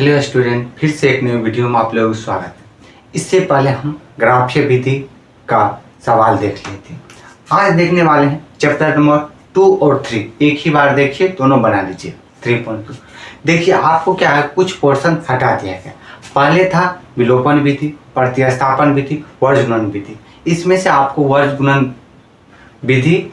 Hello student, फिर से एक नई वीडियो में आप लोगों का स्वागत है। इससे पहले हम ग्राफीय विधि का सवाल देख लिए थे। आज देखने वाले हैं चैप्टर नंबर 2 और 3। एक ही बार देखिए, दोनों बना लीजिए। 3.2 देखिए, आपको क्या है, कुछ पोर्शन हटा दिया गया। पहले था विलोपन विधि, प्रतिस्थापन विधि, वर्ग गुणन विधि। इसमें से आपको वर्ग गुणन विधि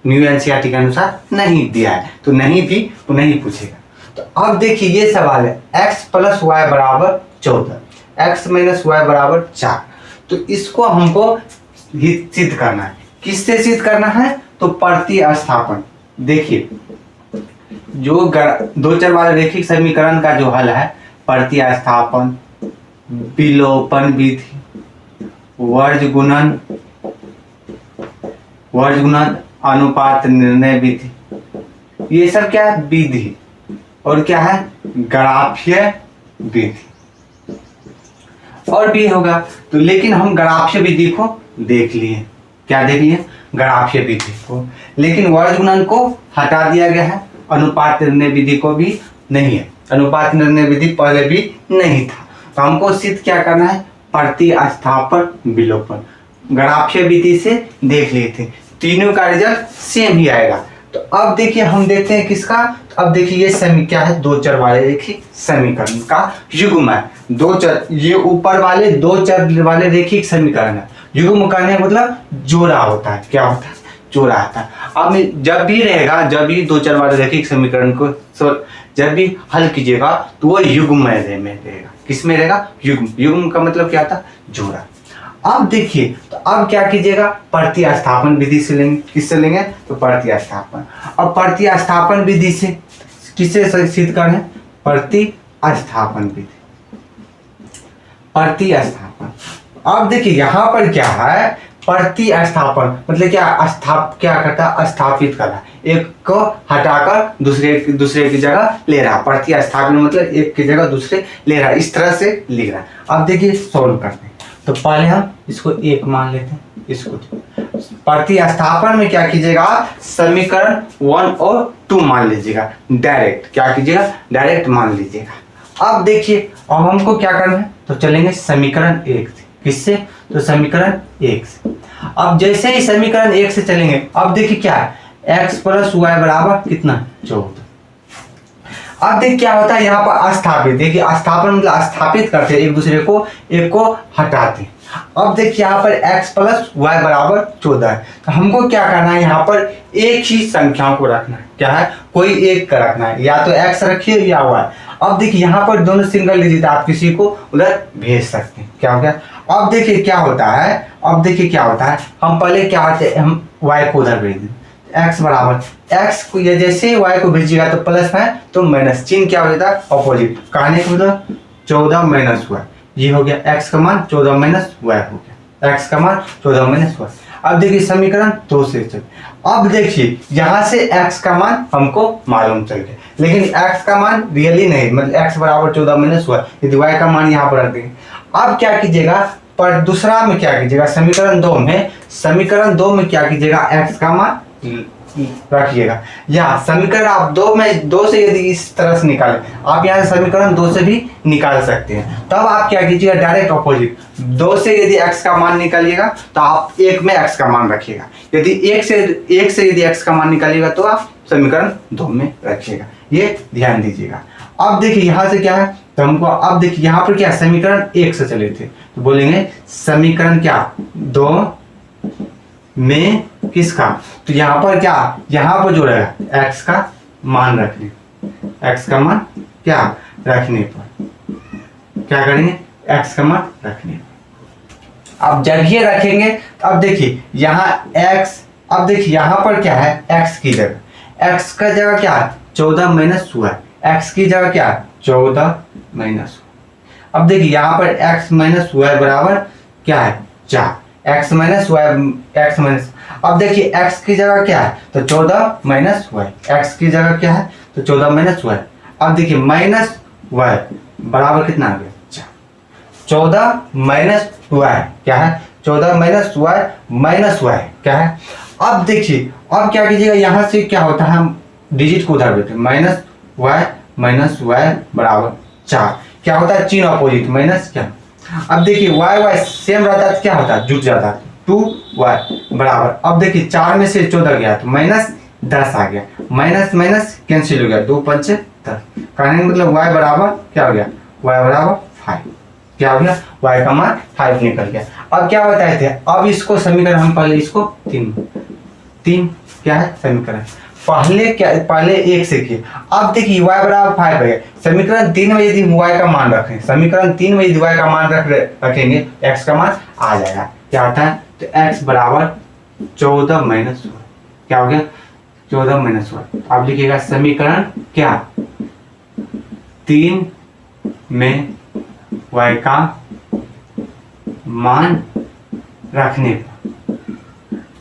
न्यू एनसीईआरटी के अनुसार नहीं दिया है, तो नहीं भी वो नहीं पूछेगा। तो अब देखिए, ये सवाल है x प्लस वाई बराबर 14, x माइनस वाई बराबर 4। तो इसको हमको सिद्ध करना है। किससे सिद्ध करना है? तो प्रतिस्थापन। देखिए, जो दो चर वाले रैखिक समीकरण का जो हल है, प्रतिस्थापन, विलोपन विधि, वर्ग गुणन, अनुपात निर्णय विधि, ये सब क्या है? विधि। और क्या है? ग्राफीय विधि। और भी होगा तो, लेकिन हम ग्राफीय विधि को देख लिए। क्या देख लिए? ग्राफीय विधि को। लेकिन वर्ग गुणन को हटा दिया गया है, अनुपात निर्णय विधि को भी नहीं है। अनुपात निर्णय विधि पहले भी नहीं था। तो हमको सिद्ध क्या करना है? प्रतिस्थापन, विलोपन। ग्राफीय विधि से देख लिए थे, तीनों का रिजल्ट सेम ही आएगा। तो अब देखिए, हम देखते हैं किसका। तो अब देखिए, ये क्या है? दो चर वाले रैखिक समीकरण का युग्म है। दो चर, ये ऊपर वाले दो चर वाले रैखिक समीकरण है। युग्म करने मतलब जोड़ा होता है। क्या होता है? जोड़ा होता है। अब जब भी रहेगा, जब भी दो चर वाले रैखिक समीकरण को जब भी हल कीजिएगा तो वो युग्म में रहेगा। किस में रहेगा? युग्म। युग्म का मतलब क्या होता है? जोड़ा। अब देखिए, तो अब क्या कीजिएगा? प्रतिस्थापन विधि से लेंगे। किससे लेंगे? तो प्रतिस्थापन। अब प्रतिस्थापन विधि से किससे सिद्ध करें? प्रतिस्थापन विधि। प्रतिस्थापन। अब देखिए, यहां पर क्या है? प्रतिस्थापन मतलब क्या करता है? स्थापित करना। एक को हटाकर दूसरे की जगह ले रहा। प्रतिस्थापन मतलब एक की जगह दूसरे ले रहा, इस तरह से लिख रहा। अब देखिए, सॉल्व करते हैं। तो पहले हम इसको 1 मान लेते हैं, इसको। प्रतिस्थापन में क्या कीजिएगा? समीकरण 1 और 2 मान लीजिएगा। डायरेक्ट क्या कीजिएगा? डायरेक्ट मान लीजिएगा। अब देखिए, अब हमको क्या करना है? तो चलेंगे समीकरण 1 से। किससे? तो समीकरण 1 से। अब जैसे ही समीकरण 1 से चलेंगे, अब देखिए क्या है? x प्लस वाई बराबर कितना? 14। अब देखिए क्या होता है यहाँ पर? स्थापित। देखिए, स्थापन मतलब स्थापित करते हैं एक दूसरे को, एक को हटाते हैं। अब देखिए यहाँ पर x प्लस वाई बराबर 14 है। तो हमको क्या करना है? यहाँ पर एक ही संख्याओं को रखना है। क्या है? कोई एक का रखना है, या तो x रखिए या y। अब देखिए यहाँ पर दोनों सिंगल डिजिट, आप किसी को उधर भेज सकते हैं। क्या हो गया? अब देखिए क्या होता है? अब देखिए क्या होता है? हम पहले क्या होते हैं? हम y को उधर भेज दें। x बराबर x को, ये जैसे ही y को भेजिएगा तो प्लस है तो माइनस, चिन्ह क्या हो जाता है? अपोजिट। कहने का मतलब 14 माइनस y, ये हो गया x का मान 14 माइनस y हो गया। x का मान 14 माइनस y। अब देखिए समीकरण 2 से चल। अब देखिए यहाँ से x का मान हमको मालूम चल गया, लेकिन x का मान रियली नहीं, मतलब x बराबर 14 माइनस y, यदि y का मान यहाँ पर रख देंगे। अब क्या कीजिएगा? पर दूसरा में क्या कीजिएगा? समीकरण 2 में क्या कीजिएगा? x का मान रखिएगा। यहाँ समीकरण आप 2 से यदि इस तरह से निकालें, आप यहाँ से समीकरण 2 से भी निकाल सकते हैं। तब आप क्या कीजिएगा? Direct opposite. 2 से यदि x का मान निकालिएगा तो आप 1 में x का मान रखिएगा। यदि 1 से यदि x का मान निकालिएगा तो आप समीकरण 2 में रखिएगा। ये ध्यान दीजिएगा। अब देखिए यहाँ से क्या है? तो हमको अब देखिए यहाँ पर क्या? समीकरण 1 से चले थे, तो बोलेंगे समीकरण क्या? 2 में किसका? तो यहाँ पर क्या? यहाँ पर जो रहेगा x का मान रखने, x का मान क्या रखने पर क्या करेंगे? x का मान रखने पर। अब जब ये रखेंगे, अब देखिए यहाँ x, अब देखिए यहाँ पर क्या है? x की जगह, x का जगह क्या? 14 माइनस y, x की जगह क्या? 14 माइनस y। अब देखिए यहाँ पर x माइनस y बराबर क्या है? 4। x minus y, x minus, अब देखिए x की जगह क्या है? तो 14 माइनस y, x की जगह क्या है? तो 14 माइनस y। अब देखिए माइनस y बराबर कितना आ गया? 4। 14 माइनस y क्या है? 14 माइनस y माइनस y क्या है? अब देखिए, अब क्या कीजिएगा? यहाँ से क्या होता है? हम डिजिट को उधर देते हैं, माइनस y बराबर 4। क्या होता है, चिन्ह अपोजिट माइनस क्या। अब देखिए y y सेम रहता है तो क्या होता है, जुट जाता है, 2y बराबर। अब देखिए 4 में से 14 गया तो -10 आ गया, माइनस माइनस कैंसिल हो गया, 2 5 10। कहने का मतलब y बराबर क्या हो गया, y बराबर 5। क्या हो गया, y का मान 5 निकल गया। अब क्या बताए थे, अब इसको समीकरण हम पहले इसको 3 क्या है समीकरण, पहले 1 से किए। अब देखिए y बराबर 5 है, समीकरण 3 में यदि y का मान रखें, समीकरण 3 में यदि y का मान रखेंगे, x का मान आ जाएगा। क्या आता है, तो x बराबर 14 माइनस 1। क्या हो गया, 14 माइनस 1। अब लिखिएगा समीकरण क्या, 3 में y का मान रखने पर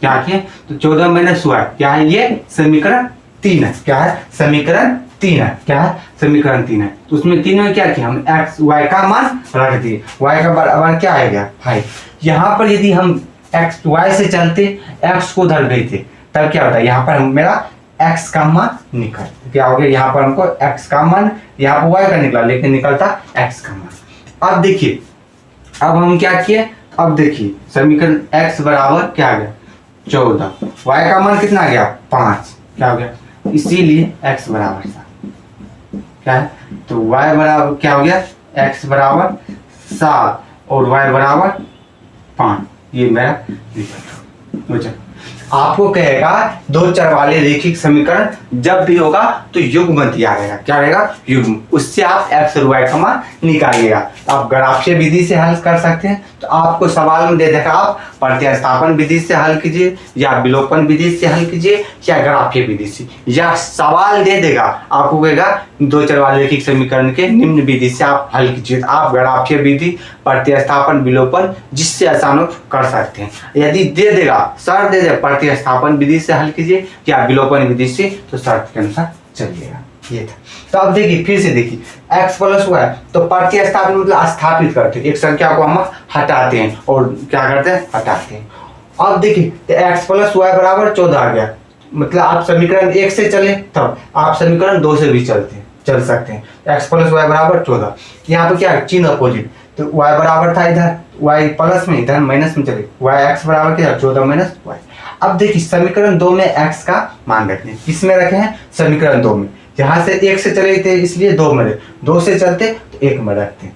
क्या किए, तो 14 माइनस y क्या है, ये समीकरण 3 है। क्या है, समीकरण 3 है। क्या है, समीकरण 3 है। तो उसमें 3 में क्या किया, हम x y का मान रख दिए, y का बराबर क्या आएगा 5। यहाँ पर यदि हम x y से चलते, x को उधर भेजते, तब क्या होता है, यहाँ पर मेरा x का मान निकल, क्या हो गया, यहाँ पर हमको x का मान, यहाँ पर y का निकला लेकिन निकलता x का मान। अब देखिए, अब हम क्या किए, अब देखिए समीकरण x बराबर क्या आ गया 14, y का मान कितना आ गया 5। क्या हो गया, इसीलिए x बराबर 7। क्या है, तो y बराबर क्या हो गया, x बराबर 7 और y बराबर 5। ये मेरा निकल। आपको कहेगा दो चर वाले रैखिक समीकरण जब भी होगा तो युग्म दिया रहेगा। क्या रहेगा, युग्म। उससे आप x और y का मान निकालिएगा। आप ग्राफीय विधि से हल कर सकते हैं, तो आपको सवाल में दे देगा आप प्रतिस्थापन विधि से हल कीजिए, या विलोपन विधि से हल कीजिए, या ग्राफीय विधि से, या सवाल दे देगा आपको कहेगा दो चर वाले रैखिक समीकरण के निम्न विधि से आप हल कीजिए। तो आप ग्राफीय विधि, प्रतिस्थापन, विलोपन जिससे आसान हो कर सकते हैं। यदि दे देगा, शर्त दे दे प्रतिस्थापन विधि से हल कीजिए या विलोपन विधि से, तो शर्त के अनुसार चलिएगा। ये था। तो अब देखिए, फिर से देखिए, x प्लस y, तो प्रतिस्थापन मतलब स्थापित करते हैं, एक संख्या को हम हटाते हैं और क्या करते हैं, हटाते हैं। अब देखिए, तो x प्लस y बराबर 14 आ गया, मतलब आप समीकरण 1 से चले तब आप समीकरण 2 से भी चल सकते हैं। x प्लस y बराबर 14, यहाँ पे क्या है, चिन्ह अपोजिट, तो y बराबर था इधर, y प्लस में, इधर माइनस में चले, y x बराबर क्या, 14 माइनस y। अब देखिए समीकरण 2 में x का मान रखने, किसमें रखे हैं, समीकरण 2 में। यहाँ से 1 से चले थे इसलिए 2 में, 2 से चलते तो 1 में रखते हैं।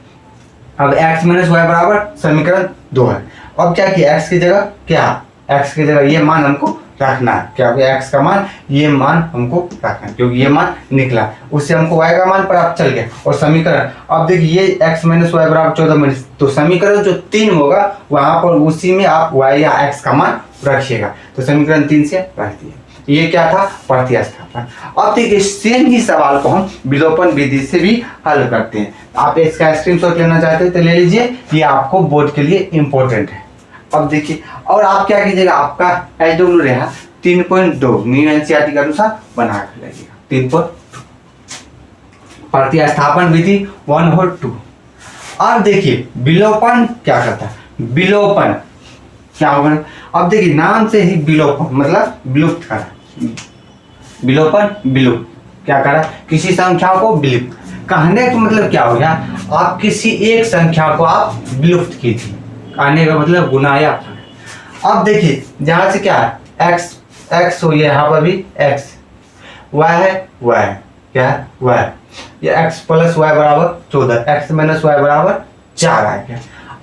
अब x माइनस y बराबर समीकरण 2 है। अब क्या किया, x की जगह क्या, x की जगह ये मान हमको रखना है। क्या x का मान, ये मान हमको रखना है, क्योंकि ये मान निकला, उससे हमको y का मान प्राप्त चल गया। और समीकरण, अब देखिए ये x माइनस y बराबर 14 माइनस, तो समीकरण जो 3 होगा वहां पर उसी में आप y या x का मान रखिएगा। तो समीकरण 3 से रख दिए। ये क्या था, प्रतिस्थापन। अब देखिए सेम ही सवाल को हम विलोपन विधि से भी हल करते हैं। आप इसका स्क्रीनशॉट लेना चाहते हैं तो ले लीजिए, ये आपको बोर्ड के लिए इंपॉर्टेंट है। अब देखिए, और आप क्या कीजिएगा, आपका SW रहा 3.2 न्यू एनसीईआरटी के अनुसार बना कर लीजिएगा 3.2, प्रतिस्थापन विधि 1 और 2। अब देखिए विलोपन क्या करता है, विलोपन क्या होगा, अब देखिए नाम से ही विलोपन मतलब विलुप्त करा, विलोपन विलुप्त, क्या करा, किसी संख्या को विलुप्त। कहने का मतलब क्या हो गया, आप किसी एक संख्या को आप विलुप्त कीजिए, कहने का मतलब गुना या भाग। अब देखिए जहां से क्या है, x हो, यहाँ पर भी x, y है, y है, क्या है, y, ये x प्लस y बराबर 14, x माइनस y बराबर 4 आ गया।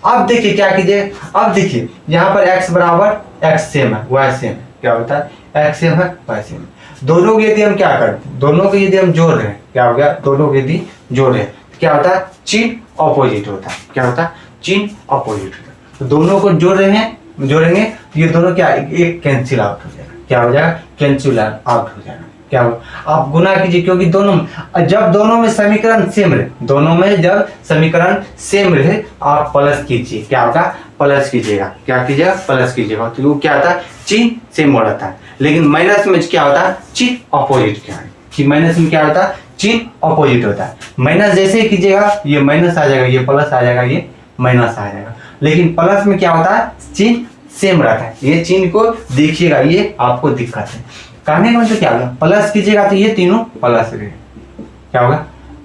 अब देखिए क्या कीजिए, अब देखिए यहाँ पर x बराबर x सेम है, y सेम है, क्या होता है, x सेम है, y सेम है। दोनों के यदि हम क्या करते हैं, दोनों को यदि हम जोड़ रहे हैं, क्या हो गया, दोनों को यदि जोड़ रहे हैं तो क्या होता है, चिन्ह अपोजिट होता है। क्या होता है, चिन्ह अपोजिट होता है। तो दोनों को जोड़ रहे हैं, जोड़ेंगे तो ये दोनों क्या, एक कैंसिल आउट हो जाएगा। क्या हो जाएगा, कैंसिल आउट हो जाएगा। क्या हो, आप गुना कीजिए, क्योंकि दोनों, जब दोनों में समीकरण सेम रहे, दोनों में जब समीकरण सेम रहे आप प्लस कीजिए। क्या होगा, प्लस कीजिएगा, क्या कीजिएगा, प्लस कीजिएगा। तो वो क्या होता है, चिन्ह सेम हो जाता है। लेकिन माइनस में क्या होता है, चिन्ह अपोजिट, क्या है कि माइनस में क्या होता है, चिन्ह अपोजिट होता है। माइनस जैसे ही कीजिएगा ये माइनस आ जाएगा, ये प्लस आ जाएगा, ये माइनस आ जाएगा। लेकिन प्लस में क्या होता है, चिन्ह सेम रहता है। ये चिन्ह को देखिएगा, ये आपको दिक्कत है। कहने का मतलब क्या होगा, प्लस कीजिएगा तो ये तीनों प्लस रहेगा। क्या होगा,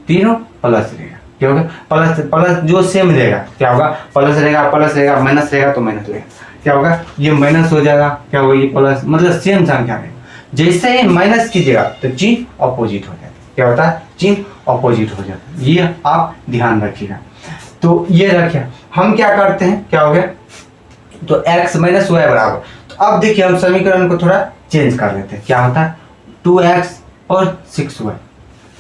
तीनों प्लस रहेगा। क्या होगा, प्लस प्लस जो सेम रहेगा क्या होगा, प्लस रहेगा, माइनस रहेगा तो माइनस रहेगा, क्या होगा, ये माइनस हो जाएगा, क्या होगा, ये प्लस, मतलब सेम संख्या रहेगा। जैसे ही माइनस कीजिएगा तो चिन्ह अपोजिट हो जाता है, क्या होता है, चिन्ह अपोजिट हो जाता है, ये आप ध्यान रखिएगा। तो ये रखिए, हम क्या करते हैं, क्या हो गया, तो x माइनस वाई बराबर, तो अब देखिए हम समीकरण को थोड़ा चेंज कर लेते हैं, क्या होता है 2x और 6y,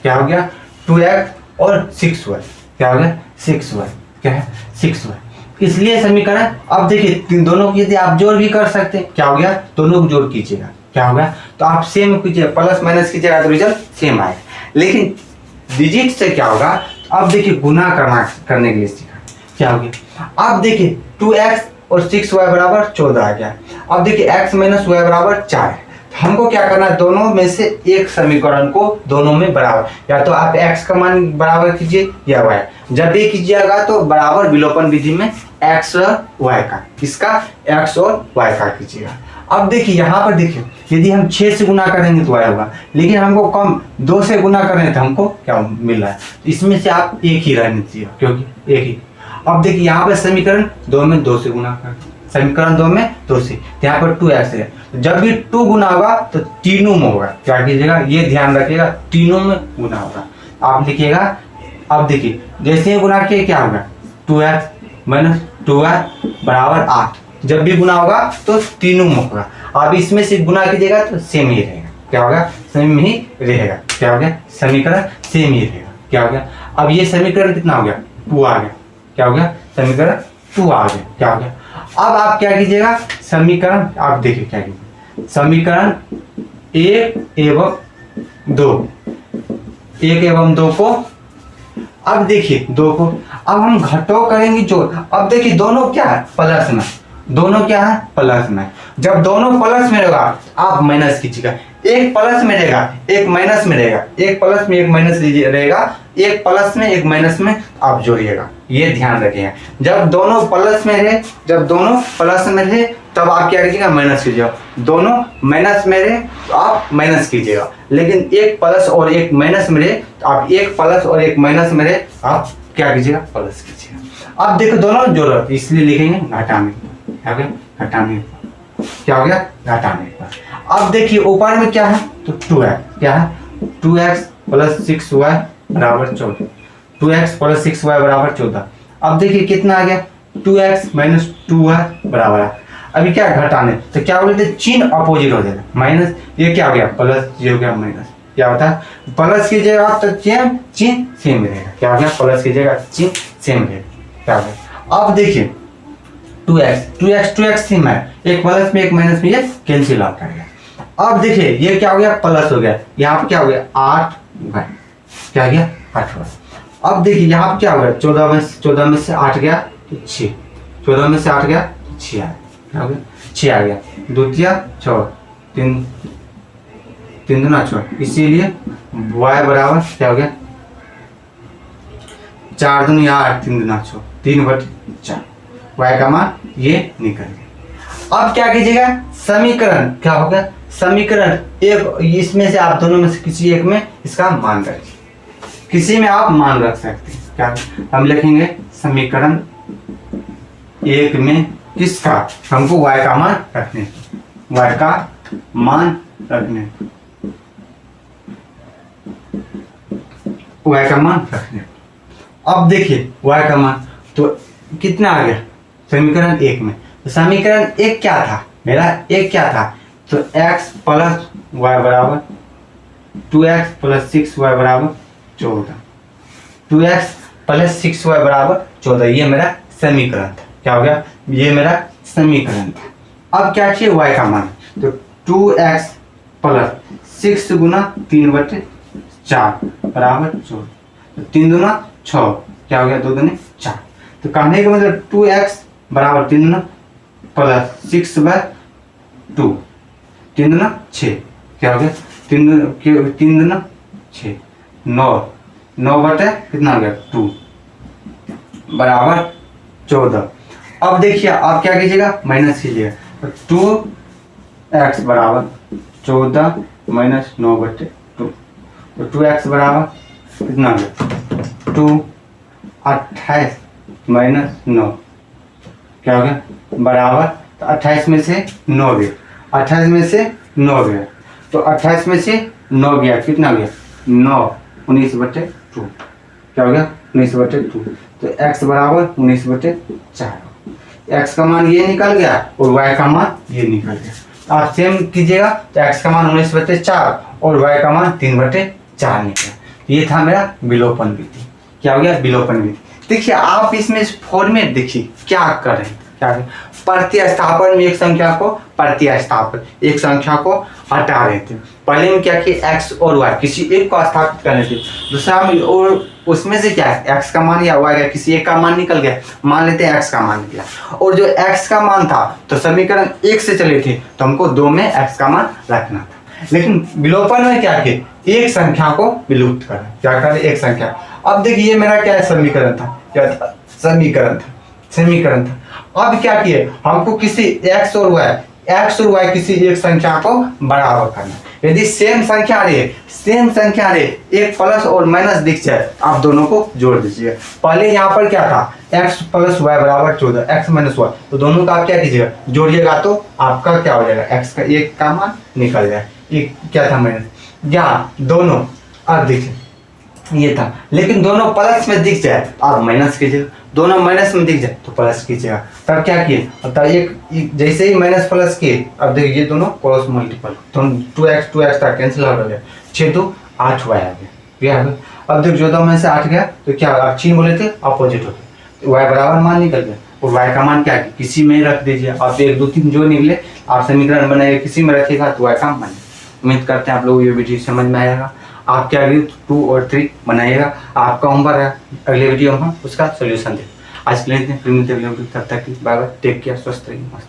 क्या हो गया 2x और 6y, क्या हो गया 6y, क्या है 6y। इसलिए समीकरण, अब देखिए दोनों की यदि आप जोड़ भी कर सकते हैं, क्या हो गया, दोनों को जोड़ कीजिएगा, क्या होगा, तो आप सेम कीजिए, प्लस माइनस कीजिएगा तो रिजल्ट सेम आएगा। लेकिन डिजिट से क्या होगा, अब देखिए गुना करने के लिए सीखा, क्या हो गया, अब देखिए 2x और 6y बराबर 14 आ गया। अब देखिए x माइनस वाई बराबर 4 है, हमको क्या करना है, दोनों में से एक समीकरण को दोनों में बराबर, या तो आप x का मान बराबर कीजिए या y, जब भी कीजिएगा तो बराबर विलोपन विधि में x और y का, किसका, x और y का कीजिएगा। अब देखिए यहाँ पर देखिए, यदि हम 6 से गुना करेंगे तो y होगा, लेकिन हमको कम 2 से गुना करें तो हमको क्या मिल रहा है, इसमें से आप एक ही रहना चाहिए, क्योंकि एक ही। अब देखिए यहाँ पर समीकरण 2 में 2 से गुना कर, समीकरण 2 में 2 से, यहाँ पर 2x है, जब भी 2 गुना होगा तो तीनों में होगा, क्या कीजिएगा, ये ध्यान रखिएगा, तीनों में गुना होगा। आप लिखिएगा, अब देखिए जैसे ही गुना किए क्या होगा, 2x माइनस 2y बराबर 8, जब भी गुना होगा तो तीनों में होगा। अब इसमें से गुना कीजिएगा तो सेम ही रहेगा, क्या होगा, सेम ही रहेगा, क्या हो गया, समीकरण सेम ही रहेगा, क्या हो गया। अब ये समीकरण कितना हो गया, 2 आ गया, क्या हो गया, समीकरण 2 आ गया, क्या हो गया। अब आप क्या कीजिएगा, समीकरण आप देखिए क्या कीजिए, समीकरण 1 एवं 2 को, अब देखिए 2 को अब हम घटो करेंगे जोड़। अब देखिए दोनों क्या है, प्लस में, दोनों क्या है, प्लस में। जब दोनों प्लस में रहेगा आप माइनस कीजिएगा, एक प्लस में रहेगा एक माइनस में रहेगा, एक प्लस में एक माइनस रहेगा, एक प्लस में एक माइनस में आप जोड़िएगा, ये ध्यान रखिएगा। जब दोनों प्लस में रहे, जब दोनों प्लस में रहे तब आप क्या कीजिएगा, माइनस कीजिएगा, दोनों माइनस में रहे तो आप माइनस कीजिएगा, लेकिन एक प्लस और एक माइनस में रहे तो आप एक प्लस और एक माइनस में रहे आप क्या कीजिएगा, प्लस कीजिएगा। अब देखो दोनों जोड़ो, इसलिए लिखेंगे घटाने, घटाने, क्या हो गया, घटाने पर। अब देखिए ऊपर में क्या है, तो 2 है, क्या है 2x प्लस 6y बराबर 14, 2x प्लस 6y बराबर 14। अब देखिए कितना आ गया, 2x माइनस 2y बराबर है। अभी क्या घटाने, तो क्या बोलते हैं, चिन्ह अपोजिट हो जाएगा, माइनस, ये क्या हो गया प्लस, ये हो गया माइनस, क्या होता है, प्लस कीजिएगा तो चिन्ह सेम रहेगा, क्या हो गया, प्लस कीजिएगा चिन्ह सेम रहेगा, क्या हो गया। अब देखिए 2x सेम है, एक प्लस में एक माइनस में ये कैंसिल आउट करेगा। अब देखिए ये क्या हो गया, प्लस हो गया, यहाँ पर क्या हो गया 8y, क्या हो गया 8y। अब देखिए यहाँ पर क्या हो गया, 14 में से 8 गया तो 6, 14 में से 8 गया तो 6 आया, क्या हो गया 6 आ गया, 2 तिया 6, 3 दूना 6, इसीलिए y बराबर क्या हो गया 4 दूनी 8, 3 दूना 6, 3/4, y का मान ये निकल गया। अब क्या कीजिएगा, समीकरण क्या होगा, समीकरण एक, इसमें से आप दोनों में से किसी एक में इसका मान रखिए, किसी में आप मान रख सकते हैं, क्या हम लिखेंगे समीकरण 1 में किसका, हमको y का मान रखने, y का मान रखने, y का मान रखने। अब देखिए y का मान तो कितना आ गया, समीकरण 1 में, तो समीकरण 1 क्या था, मेरा 1 क्या था, तो x प्लस y बराबर 2x प्लस 6y बराबर 14, 2x प्लस 6y बराबर 14, ये मेरा समीकरण था, क्या हो गया, ये मेरा समीकरण था। अब क्या चाहिए, y का मान, तो 2x प्लस 6 गुना 3/4 बराबर 14, तो 3 दूना 6, क्या हो गया 2 दूनी 4, तो कहने का मतलब 2x बराबर 3 दूना प्लस 6/2, 3 दूना 6, क्या हो गया 3 दूना 6, 9 बटे कितना हो गया 2 बराबर 14। अब देखिए आप क्या कीजिएगा, माइनस कीजिएगा, तो 2x बराबर 14 माइनस 9/2, तो 2x बराबर कितना हो गया 2, 28 माइनस 9 क्या हो गया बराबर, तो 28 में से 9 गया, 28 में से 9 गया, तो 28 में से 9 गया, कितना गया 9, 19/2 क्या हो गया 19/2। तो x बराबर 19/4, x का मान ये निकल गया और y का मान ये निकल गया। आप सेम कीजिएगा, तो x का मान 19/4 और y का मान 3/4 निकला। ये था मेरा विलोपन विधि। क्या हो गया विलोपन विधि। देखिए आप इसमें फॉर्मेट देखिए क्या कर रहे हैं, क्या प्रतिस्थापन में एक संख्या को प्रतिस्थापन एक संख्या को हटा रहे थे। पहले में क्या किया x और y किसी एक को स्थापित करने थे, दूसरा में और उसमें से क्या है x का मान या y का किसी एक का मान निकल गया, मान लेते हैं x का मान निकला, और जो x का मान था तो समीकरण 1 से चले थे तो हमको 2 में x का मान रखना था। लेकिन विलोपन में क्या किए एक संख्या को विलुप्त करें, क्या करें एक संख्या। अब देखिए ये मेरा क्या है समीकरण था, क्या था समीकरण था। अब क्या किए हमको किसी x और y किसी एक संख्या को बराबर करना। यदि सेम संख्या रहे एक प्लस और माइनस दिख जाए आप दोनों को जोड़ दीजिए। पहले यहाँ पर क्या था x + y = 14, x - y, तो दोनों का आप क्या कीजिएगा जोड़िएगा, तो आपका क्या हो जाएगा x का एक का मान निकल जाए, एक क्या था माइनस, यहाँ दोनों अब देखिए ये था, लेकिन दोनों प्लस में दिख जाए आप माइनस कीजिएगा, दोनों माइनस में दिख जाए तो प्लस कीजिएगा। तब क्या किए, तब एक जैसे ही माइनस प्लस किए अब देखिए ये दोनों क्रॉस मल्टीपल, तो 2x था कैंसिल हो गया, 6 तो 8 y आ गया। अब देखो 14 में से 8 गया तो क्या आप चिन्ह बोले थे अपोजिट हो गया, तो y बराबर मान निकल गया और y का मान क्या है किसी में रख दीजिए। आप 1 2 3 जो निकले आप समीकरण बनाइए, किसी में रखिएगा तो y का मान। उम्मीद करते हैं आप लोग ये वीडियो समझ में आएगा। आप क्या 2 और 3 बनाइएगा, आपका होमवर्क है, अगले वीडियो में हम उसका सोल्यूशन दें। आज के लिए फिर मिलते हैं, तब तक बाय बाय, टेक केयर, स्वस्थ रहिए, मस्त।